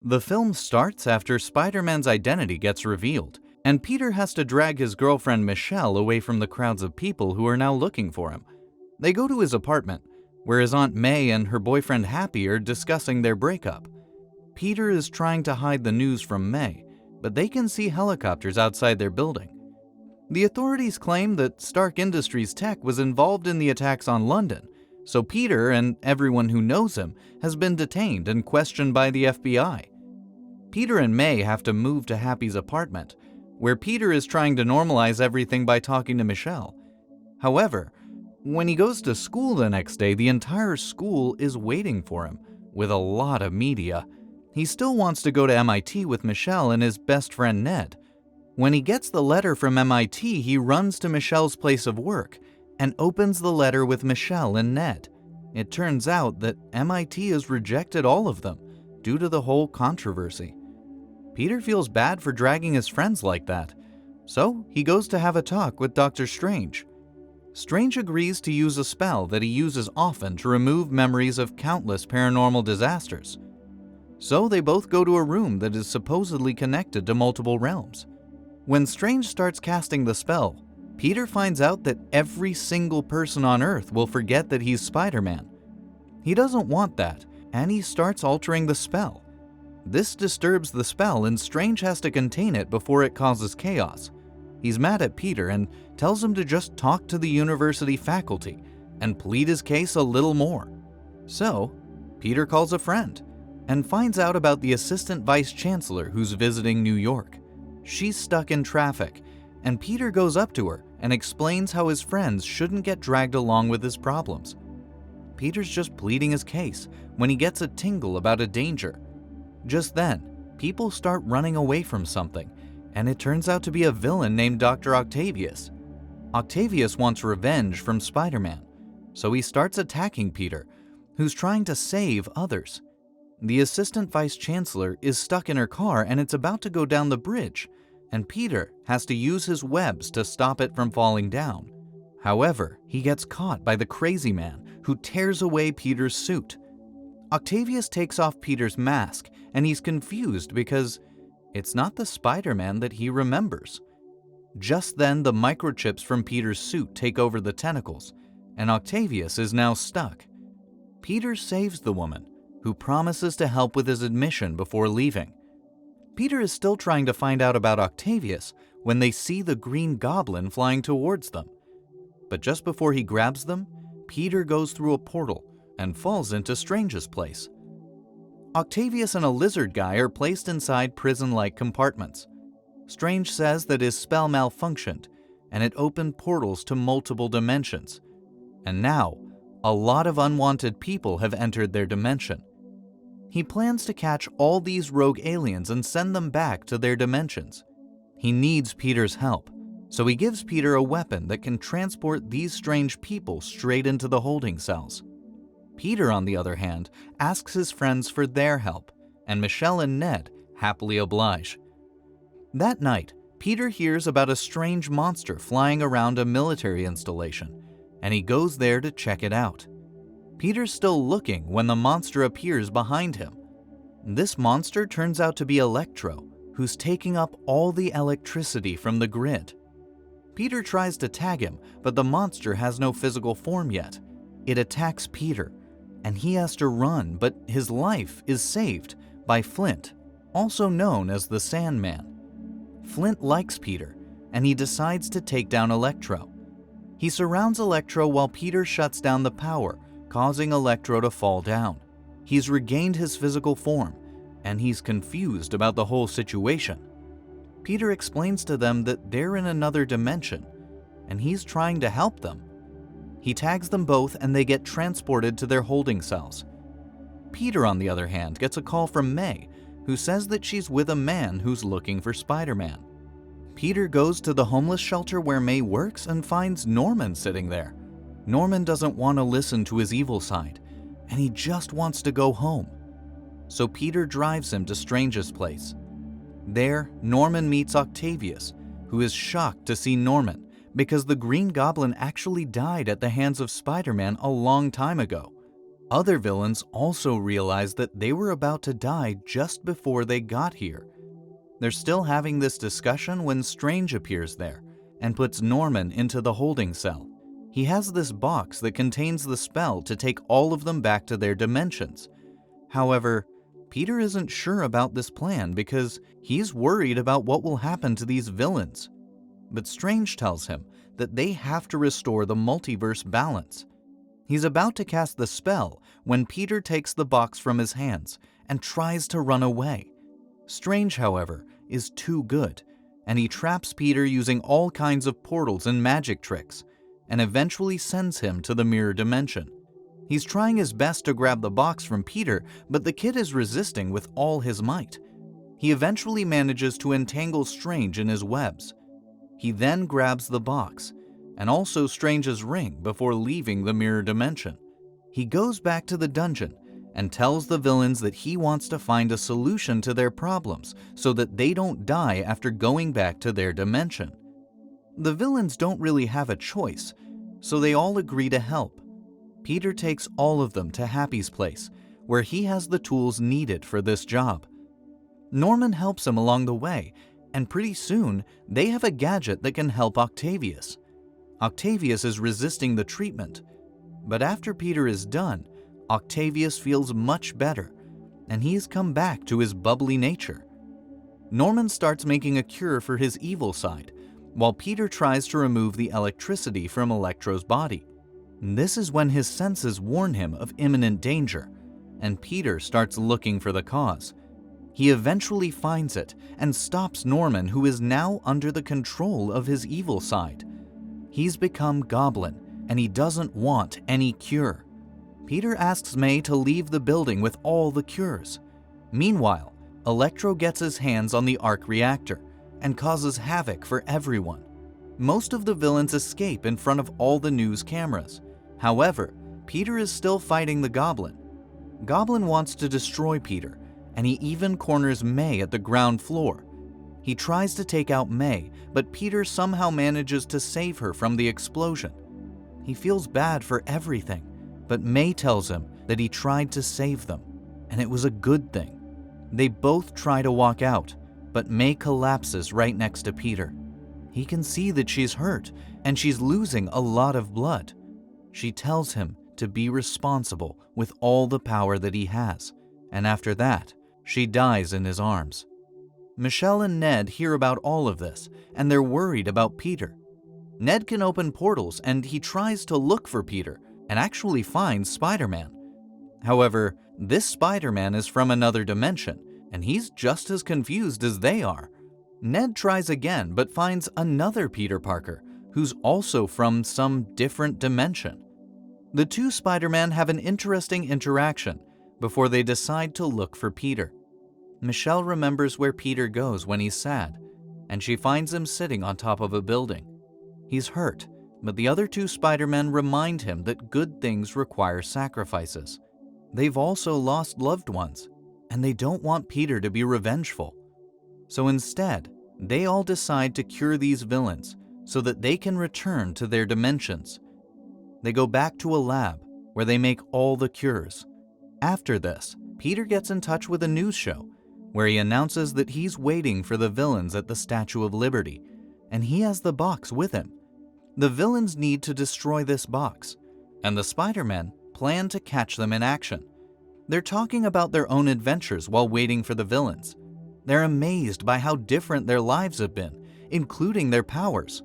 The film starts after Spider-Man's identity gets revealed, and Peter has to drag his girlfriend Michelle away from the crowds of people who are now looking for him. They go to his apartment, where his Aunt May and her boyfriend Happy are discussing their breakup. Peter is trying to hide the news from May, but they can see helicopters outside their building. The authorities claim that Stark Industries Tech was involved in the attacks on London, so Peter and everyone who knows him has been detained and questioned by the FBI. Peter and May have to move to Happy's apartment, where Peter is trying to normalize everything by talking to Michelle. However, when he goes to school the next day, the entire school is waiting for him, with a lot of media. He still wants to go to MIT with Michelle and his best friend Ned. When he gets the letter from MIT, he runs to Michelle's place of work and opens the letter with Michelle and Ned. It turns out that MIT has rejected all of them due to the whole controversy. Peter feels bad for dragging his friends like that, so he goes to have a talk with Dr. Strange. Strange agrees to use a spell that he uses often to remove memories of countless paranormal disasters. So they both go to a room that is supposedly connected to multiple realms. When Strange starts casting the spell, Peter finds out that every single person on Earth will forget that he's Spider-Man. He doesn't want that, and he starts altering the spell. This disturbs the spell, and Strange has to contain it before it causes chaos. He's mad at Peter and tells him to just talk to the university faculty and plead his case a little more. So, Peter calls a friend and finds out about the assistant vice chancellor who's visiting New York. She's stuck in traffic, and Peter goes up to her and explains how his friends shouldn't get dragged along with his problems. Peter's just pleading his case when he gets a tingle about a danger. Just then, people start running away from something, and it turns out to be a villain named Dr. Octavius. Octavius wants revenge from Spider-Man, so he starts attacking Peter, who's trying to save others. The assistant vice chancellor is stuck in her car and it's about to go down the bridge, and Peter has to use his webs to stop it from falling down. However, he gets caught by the crazy man, who tears away Peter's suit. Octavius takes off Peter's mask, and he's confused because it's not the Spider-Man that he remembers. Just then, the microchips from Peter's suit take over the tentacles, and Octavius is now stuck. Peter saves the woman, who promises to help with his admission before leaving. Peter is still trying to find out about Octavius when they see the Green Goblin flying towards them. But just before he grabs them, Peter goes through a portal and falls into Strange's place. Octavius and a lizard guy are placed inside prison-like compartments. Strange says that his spell malfunctioned, and it opened portals to multiple dimensions. And now, a lot of unwanted people have entered their dimension. He plans to catch all these rogue aliens and send them back to their dimensions. He needs Peter's help, so he gives Peter a weapon that can transport these strange people straight into the holding cells. Peter, on the other hand, asks his friends for their help, and Michelle and Ned happily oblige. That night, Peter hears about a strange monster flying around a military installation, and he goes there to check it out. Peter's still looking when the monster appears behind him. This monster turns out to be Electro, who's taking up all the electricity from the grid. Peter tries to tag him, but the monster has no physical form yet. It attacks Peter, and he has to run, but his life is saved by Flint, also known as the Sandman. Flint likes Peter, and he decides to take down Electro. He surrounds Electro while Peter shuts down the power, causing Electro to fall down. He's regained his physical form, and he's confused about the whole situation. Peter explains to them that they're in another dimension, and he's trying to help them. He tags them both and they get transported to their holding cells. Peter, on the other hand, gets a call from May, who says that she's with a man who's looking for Spider-Man. Peter goes to the homeless shelter where May works and finds Norman sitting there. Norman doesn't want to listen to his evil side, and he just wants to go home. So Peter drives him to Strange's place. There, Norman meets Octavius, who is shocked to see Norman because the Green Goblin actually died at the hands of Spider-Man a long time ago. Other villains also realize that they were about to die just before they got here. They're still having this discussion when Strange appears there and puts Norman into the holding cell. He has this box that contains the spell to take all of them back to their dimensions. However, Peter isn't sure about this plan because he's worried about what will happen to these villains. But Strange tells him that they have to restore the multiverse balance. He's about to cast the spell when Peter takes the box from his hands and tries to run away. Strange, however, is too good, and he traps Peter using all kinds of portals and magic tricks, and eventually sends him to the mirror dimension. He's trying his best to grab the box from Peter, but the kid is resisting with all his might. He eventually manages to entangle Strange in his webs. He then grabs the box, and also Strange's ring before leaving the mirror dimension. He goes back to the dungeon and tells the villains that he wants to find a solution to their problems so that they don't die after going back to their dimension. The villains don't really have a choice, so they all agree to help. Peter takes all of them to Happy's place, where he has the tools needed for this job. Norman helps him along the way, and pretty soon they have a gadget that can help Octavius. Octavius is resisting the treatment, but after Peter is done, Octavius feels much better, and he's come back to his bubbly nature. Norman starts making a cure for his evil side, while Peter tries to remove the electricity from Electro's body. This is when his senses warn him of imminent danger, and Peter starts looking for the cause. He eventually finds it and stops Norman, who is now under the control of his evil side. He's become Goblin, and he doesn't want any cure. Peter asks May to leave the building with all the cures. Meanwhile, Electro gets his hands on the arc reactor and causes havoc for everyone. Most of the villains escape in front of all the news cameras. However, Peter is still fighting the Goblin. Goblin wants to destroy Peter, and he even corners May at the ground floor. He tries to take out May, but Peter somehow manages to save her from the explosion. He feels bad for everything, but May tells him that he tried to save them, and it was a good thing. They both try to walk out, but May collapses right next to Peter. He can see that she's hurt, and she's losing a lot of blood. She tells him to be responsible with all the power that he has, and after that, she dies in his arms. Michelle and Ned hear about all of this, and they're worried about Peter. Ned can open portals, and he tries to look for Peter, and actually finds Spider-Man. However, this Spider-Man is from another dimension, and he's just as confused as they are. Ned tries again, but finds another Peter Parker, who's also from some different dimension. The two Spider-Men have an interesting interaction before they decide to look for Peter. Michelle remembers where Peter goes when he's sad, and she finds him sitting on top of a building. He's hurt, but the other two Spider-Men remind him that good things require sacrifices. They've also lost loved ones, and they don't want Peter to be revengeful. So instead, they all decide to cure these villains so that they can return to their dimensions. They go back to a lab where they make all the cures. After this, Peter gets in touch with a news show where he announces that he's waiting for the villains at the Statue of Liberty, and he has the box with him. The villains need to destroy this box, and the Spider-Men plan to catch them in action. They're talking about their own adventures while waiting for the villains. They're amazed by how different their lives have been, including their powers.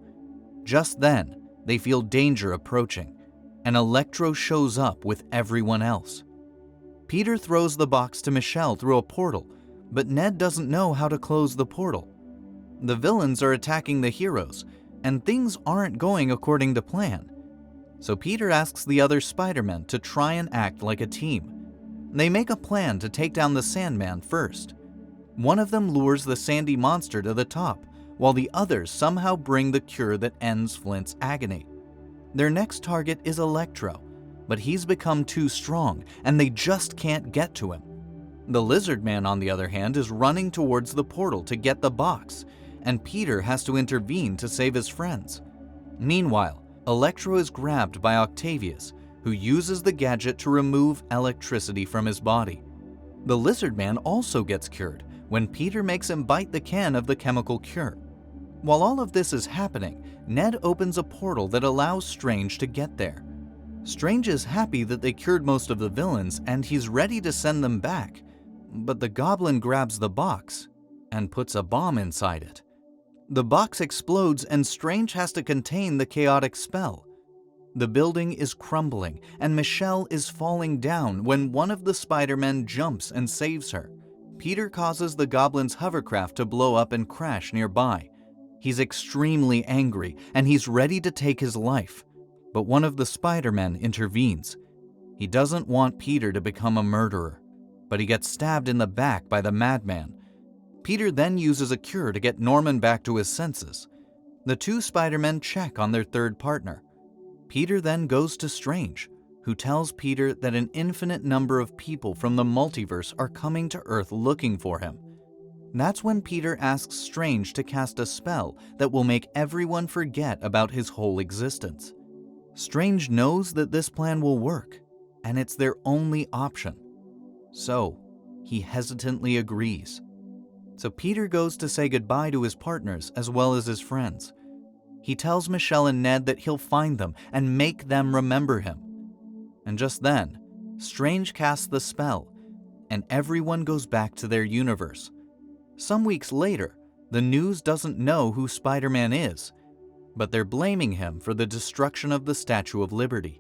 Just then, they feel danger approaching, and Electro shows up with everyone else. Peter throws the box to Michelle through a portal, but Ned doesn't know how to close the portal. The villains are attacking the heroes, and things aren't going according to plan. So Peter asks the other Spider-Men to try and act like a team. They make a plan to take down the Sandman first. One of them lures the sandy monster to the top, while the others somehow bring the cure that ends Flint's agony. Their next target is Electro, but he's become too strong, and they just can't get to him. The Lizard Man, on the other hand, is running towards the portal to get the box, and Peter has to intervene to save his friends. Meanwhile, Electro is grabbed by Octavius, who uses the gadget to remove electricity from his body. The lizard man also gets cured when Peter makes him bite the can of the chemical cure. While all of this is happening, Ned opens a portal that allows Strange to get there. Strange is happy that they cured most of the villains and he's ready to send them back, but the goblin grabs the box and puts a bomb inside it. The box explodes and Strange has to contain the chaotic spell. The building is crumbling and Michelle is falling down when one of the Spider-Men jumps and saves her. Peter causes the goblin's hovercraft to blow up and crash nearby. He's extremely angry and he's ready to take his life, but one of the Spider-Men intervenes. He doesn't want Peter to become a murderer, but he gets stabbed in the back by the madman. Peter then uses a cure to get Norman back to his senses. The two Spider-Men check on their third partner. Peter then goes to Strange, who tells Peter that an infinite number of people from the multiverse are coming to Earth looking for him. That's when Peter asks Strange to cast a spell that will make everyone forget about his whole existence. Strange knows that this plan will work, and it's their only option. So, he hesitantly agrees. So Peter goes to say goodbye to his partners as well as his friends. He tells Michelle and Ned that he'll find them and make them remember him. And just then, Strange casts the spell, and everyone goes back to their universe. Some weeks later, the news doesn't know who Spider-Man is, but they're blaming him for the destruction of the Statue of Liberty.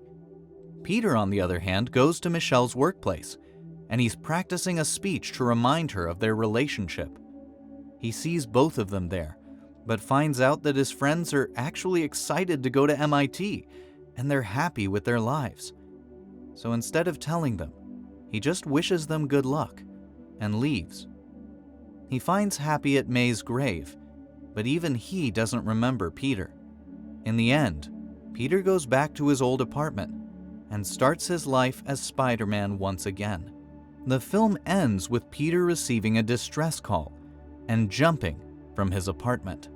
Peter, on the other hand, goes to Michelle's workplace, and he's practicing a speech to remind her of their relationship. He sees both of them there, but finds out that his friends are actually excited to go to MIT, and they're happy with their lives. So instead of telling them, he just wishes them good luck and leaves. He finds Happy at May's grave, but even he doesn't remember Peter. In the end, Peter goes back to his old apartment and starts his life as Spider-Man once again. The film ends with Peter receiving a distress call and jumping from his apartment.